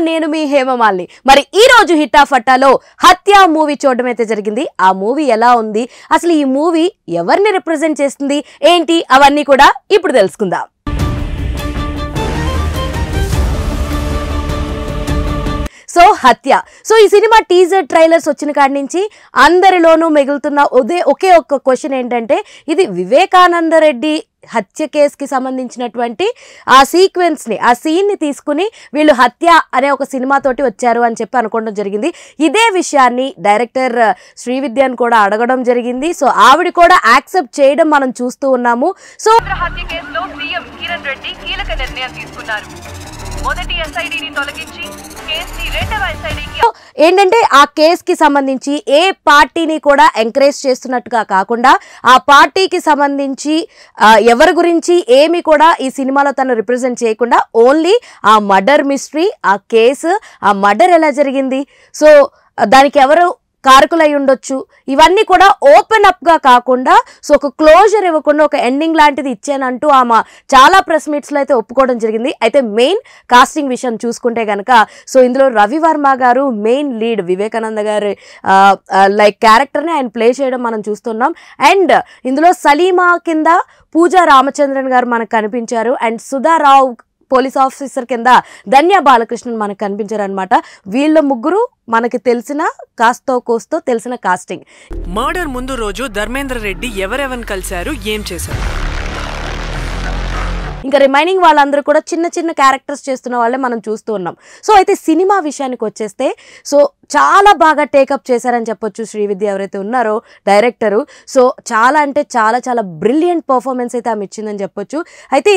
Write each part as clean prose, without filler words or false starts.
నేను మీ హేమమాలిని. మరి ఈ రోజు హిట్టాఫట్టాలో హత్య మూవీ చూడడం అయితే జరిగింది. ఆ మూవీ ఎలా ఉంది, అసలు ఈ మూవీ ఎవరిని రిప్రజెంట్ చేస్తుంది ఏంటి, అవన్నీ కూడా ఇప్పుడు తెలుసుకుందాం. సో హత్య. సో ఈ సినిమా టీజర్ ట్రైలర్స్ వచ్చిన కాడి నుంచి అందరిలోనూ మిగులుతున్న ఒకే ఒక్క క్వశ్చన్ ఏంటంటే, ఇది వివేకానంద రెడ్డి హత్య కేసుకి సంబంధించినటువంటి ఆ సీక్వెన్స్ని, ఆ సీన్ని తీసుకుని వీళ్ళు హత్య అనే ఒక సినిమాతోటి వచ్చారు అని చెప్పి అనుకోవడం జరిగింది. ఇదే విషయాన్ని డైరెక్టర్ శ్రీవిద్యను కూడా అడగడం జరిగింది. సో ఆవిడ కూడా యాక్సెప్ట్ చేయడం మనం చూస్తూ ఉన్నాము. సో హత్య కేసులో సీఎం కిరణ్ రెడ్డి కీలక నిర్ణయం తీసుకున్నారు. మొదటి ఎస్ఐడిని తొలగించి కేసుని రెండవ ఎస్ఐడికి ఏంటంటే ఆ కేసుకి సంబంధించి ఏ పార్టీని కూడా ఎంకరేజ్ చేస్తున్నట్టుగా కాకుండా ఆ పార్టీకి సంబంధించి ఎవరి గురించి ఏమి కూడా ఈ సినిమాలో తను రిప్రజెంట్ చేయకుండా ఓన్లీ ఆ మర్డర్ మిస్టరీ, ఆ కేసు, ఆ మర్డర్ ఎలా జరిగింది, సో దానికి ఎవరు కారకులై ఉండొచ్చు, ఇవన్నీ కూడా ఓపెన్ అప్గా కాకుండా సో ఒక క్లోజర్ ఇవ్వకుండా ఒక ఎండింగ్ లాంటిది ఇచ్చానంటూ ఆమె చాలా ప్రెస్ మీట్స్లో అయితే ఒప్పుకోవడం జరిగింది. అయితే మెయిన్ కాస్టింగ్ విషయం చూసుకుంటే కనుక సో ఇందులో రవివర్మ గారు మెయిన్ లీడ్, వివేకానంద గారి లైక్ క్యారెక్టర్ని ఆయన ప్లే చేయడం మనం చూస్తున్నాం. అండ్ ఇందులో సలీమా కింద పూజా రామచంద్రన్ గారు మనకు కనిపించారు. అండ్ సుధారావు పోలీస్ ఆఫీసర్ కింద ధన్య బాలకృష్ణన్ మనకు కనిపించారు అనమాట. వీళ్ళ ముగ్గురు మనకి తెలిసిన కాస్తో కోస్తో తెలిసిన కాస్టింగ్. మర్డర్ ముందు రోజు ధర్మేంద్ర రెడ్డి ఎవరెవరిని కలిశారు, ఏం చేశారు, ఇంకా రిమైనింగ్ వాళ్ళందరూ కూడా చిన్న చిన్న క్యారెక్టర్స్ చేస్తున్న వాళ్ళే మనం చూస్తూ ఉన్నాం. సో అయితే సినిమా విషయానికి వచ్చేస్తే సో చాలా బాగా టేకప్ చేశారని చెప్పొచ్చు శ్రీవిద్య ఎవరైతే ఉన్నారో డైరెక్టరు. సో చాలా అంటే చాలా చాలా బ్రిలియంట్ పర్ఫార్మెన్స్ అయితే ఆమె ఇచ్చిందని చెప్పొచ్చు. అయితే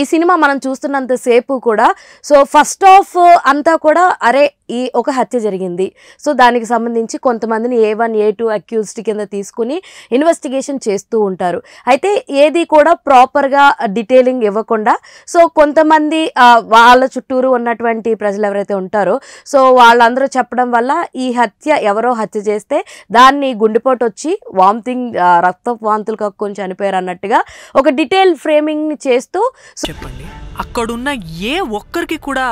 ఈ సినిమా మనం చూస్తున్నంతసేపు కూడా సో ఫస్ట్ ఆఫ్ అంతా కూడా అరే ఈ ఒక హత్య జరిగింది, సో దానికి సంబంధించి కొంతమందిని A1 A2 అక్యూజ్డ్ కింద తీసుకుని ఇన్వెస్టిగేషన్ చేస్తూ ఉంటారు. అయితే ఏది కూడా ప్రాపర్గా డీటెయిలింగ్ ఇవ్వకుండా సో కొంతమంది వాళ్ళ చుట్టూరు ఉన్నటువంటి ప్రజలు ఎవరైతే ఉంటారో సో వాళ్ళందరూ చెప్పడం వల్ల ఈ హత్య ఎవరో హత్య చేస్తే దాన్ని గుండెపోటు వచ్చి వామిటింగ్, రక్త వాంతులు కక్కుని చనిపోయారు అన్నట్టుగా ఒక డీటెయిల్ ఫ్రేమింగ్ని చేస్తూ చెప్పండి. అక్కడున్న ఏ ఒక్కరికి కూడా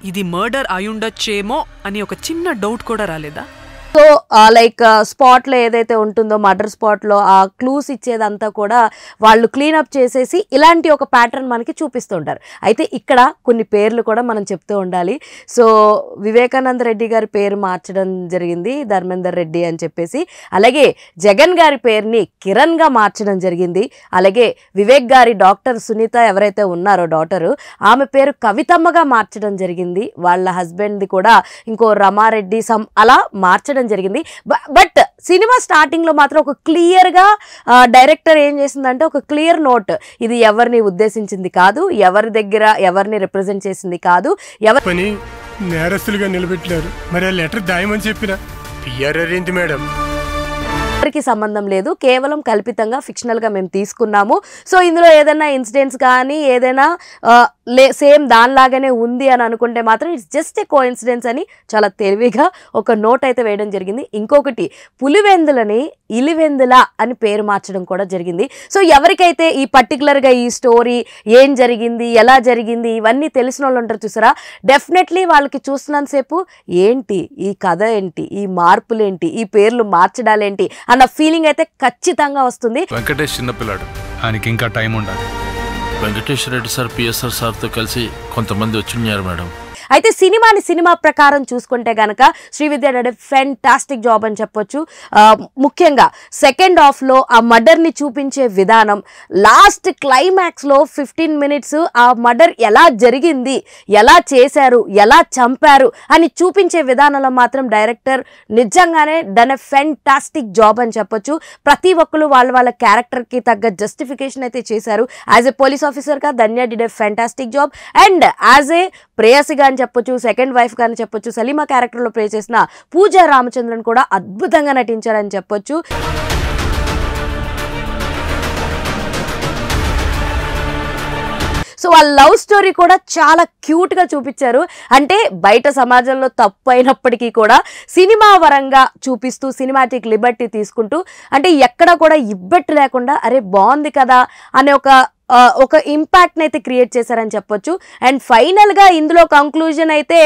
ఇది మర్డర్ అయ్యుండొచ్చేమో అని ఒక చిన్న డౌట్ కూడా రాలేదా? సో లైక్ స్పాట్లో ఏదైతే ఉంటుందో మర్డర్ స్పాట్లో ఆ క్లూస్ ఇచ్చేదంతా కూడా వాళ్ళు క్లీనప్ చేసేసి ఇలాంటి ఒక ప్యాటర్న్ మనకి చూపిస్తూ ఉంటారు. అయితే ఇక్కడ కొన్ని పేర్లు కూడా మనం చెప్తూ ఉండాలి. సో వివేకానంద రెడ్డి గారి పేరు మార్చడం జరిగింది ధర్మేందర్ రెడ్డి అని చెప్పేసి, అలాగే జగన్ గారి పేరుని కిరణ్గా మార్చడం జరిగింది. అలాగే వివేక్ గారి డాక్టర్ సునీత ఎవరైతే ఉన్నారో డాటరు, ఆమె పేరు కవితమ్మగా మార్చడం జరిగింది. వాళ్ళ హస్బెండ్ది కూడా ఇంకో రమారెడ్డి అలా మార్చడం జరిగింది. బట్ సినిమా స్టార్టింగ్ లో మాత్రం ఒక క్లియర్ గా డైరెక్టర్ ఏం చేసిందంటే ఒక క్లియర్ నోట్, ఇది ఎవరిని ఉద్దేశించింది కాదు, ఎవరి దగ్గర ఎవరిని రిప్రజెంట్ చేసింది కాదు, ఎవరిని నేరస్తులుగా నిలబెట్టారు. మరి ఆ లెటర్ దాయమని చెప్పిన ఏంటి మేడం, ఎవరికి సంబంధం లేదు, కేవలం కల్పితంగా ఫిక్షనల్ గా మేము తీసుకున్నాము. సో ఇందులో ఏదైనా ఇన్సిడెంట్స్ కానీ ఏదైనా సేమ్ దానిలాగానే ఉంది అని అనుకుంటే మాత్రం ఇట్స్ జస్ట్ ఏ కోఇన్సిడెన్స్ అని చాలా తెలివిగా ఒక నోట్ అయితే వేయడం జరిగింది. ఇంకొకటి పులివెందులని ఇలివెందుల అని పేరు మార్చడం కూడా జరిగింది. సో ఎవరికైతే ఈ పర్టికులర్గా ఈ స్టోరీ ఏం జరిగింది, ఎలా జరిగింది, ఇవన్నీ తెలిసిన వాళ్ళు ఉంటారు చూసారా, డెఫినెట్లీ వాళ్ళకి చూస్తున్నంతసేపు ఏంటి ఈ కథ, ఏంటి ఈ మార్పులేంటి, ఈ పేర్లు మార్చడాలేంటి అన్న ఫీలింగ్ అయితే ఖచ్చితంగా వస్తుంది. వెంకటేష్ చిన్నపిల్లాడు, ఆయనకి ఇంకా టైం ఉండాలి. వెంకటేష్ రెడ్డి సార్ పిఎస్ఆర్ సార్తో కలిసి కొంతమంది వచ్చినారు మేడం. అయితే సినిమా ప్రకారం చూసుకుంటే కనుక శ్రీవిద్య ఫెంటాస్టిక్ జాబ్ అని చెప్పొచ్చు. ముఖ్యంగా సెకండ్ హాఫ్లో ఆ మర్డర్ని చూపించే విధానం, లాస్ట్ క్లైమాక్స్లో 15 minutes ఆ మర్డర్ ఎలా జరిగింది, ఎలా చేశారు, ఎలా చంపారు అని చూపించే విధానంలో మాత్రం డైరెక్టర్ నిజంగానే డన్ ఎ ఫెంటాస్టిక్ జాబ్ అని చెప్పొచ్చు. ప్రతి ఒక్కరు వాళ్ళ క్యారెక్టర్కి తగ్గ జస్టిఫికేషన్ అయితే చేశారు. యాజ్ ఎ పోలీస్ ఆఫీసర్గా Dhanya did a fantastic job. And as a ప్రేయసిగా అని చెప్పొచ్చు, సెకండ్ వైఫ్ గాని చెప్పొచ్చు, సలీమా క్యారెక్టర్లో ప్లే చేసిన పూజా రామచంద్రన్ కూడా అద్భుతంగా నటించారని చెప్పొచ్చు. సో వాళ్ళ లవ్ స్టోరీ కూడా చాలా క్యూట్గా చూపించారు. అంటే బయట సమాజంలో తప్పు అయినప్పటికీ కూడా సినిమా వరంగా చూపిస్తూ సినిమాటిక్ లిబర్టీ తీసుకుంటూ, అంటే ఎక్కడ కూడా ఇబ్బెట్టు లేకుండా అరే బాగుంది కదా అనే ఒక ఒక ఇంపాక్ట్ని అయితే క్రియేట్ చేశారని చెప్పొచ్చు. అండ్ ఫైనల్గా ఇందులో కంక్లూజన్ అయితే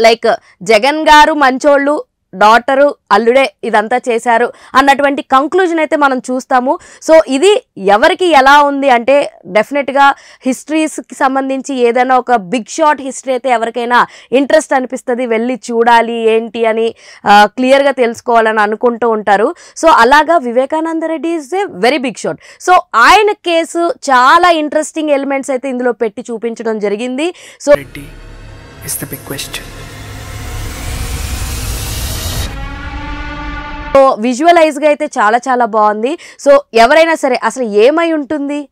లైక్ జగన్ గారు మంచోళ్ళు, డాటరు అల్లుడే ఇదంతా చేశారు అన్నటువంటి కంక్లూజన్ అయితే మనం చూస్తాము. సో ఇది ఎవరికి ఎలా ఉంది అంటే డెఫినెట్గా హిస్టరీస్కి సంబంధించి ఏదైనా ఒక బిగ్ షార్ట్ హిస్టరీ అయితే ఎవరికైనా ఇంట్రెస్ట్ అనిపిస్తుంది, వెళ్ళి చూడాలి ఏంటి అని క్లియర్గా తెలుసుకోవాలని అనుకుంటూ ఉంటారు. సో అలాగా Vivekananda Reddy is a very big shot. So ఆయన కేసు చాలా ఇంట్రెస్టింగ్ ఎలిమెంట్స్ అయితే ఇందులో పెట్టి చూపించడం జరిగింది. So is the big question. So విజువలైజ్గా అయితే చాలా చాలా బాగుంది. సో ఎవరైనా సరే అసలు ఏమై ఉంటుంది,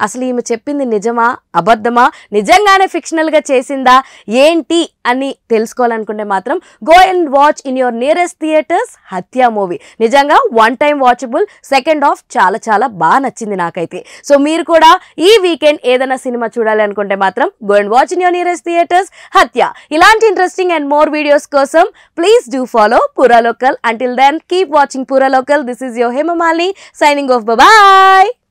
అసలు ఈమె చెప్పింది నిజమా అబద్ధమా, నిజంగానే ఫిక్షనల్గా చేసిందా ఏంటి అని తెలుసుకోవాలనుకుంటే మాత్రం go and watch in your nearest theatres హత్య మూవీ. నిజంగా one time watchable, second half చాలా చాలా బాగా నచ్చింది నాకైతే. సో మీరు కూడా ఈ వీకెండ్ ఏదైనా సినిమా చూడాలి అనుకుంటే మాత్రం go and watch in your nearest theatres హత్య. ఇలాంటి ఇంట్రెస్టింగ్ అండ్ మోర్ వీడియోస్ కోసం please do follow Pura Local. Until then, keep watching Pura Local. This is your Hema Malini signing off. Bye-bye.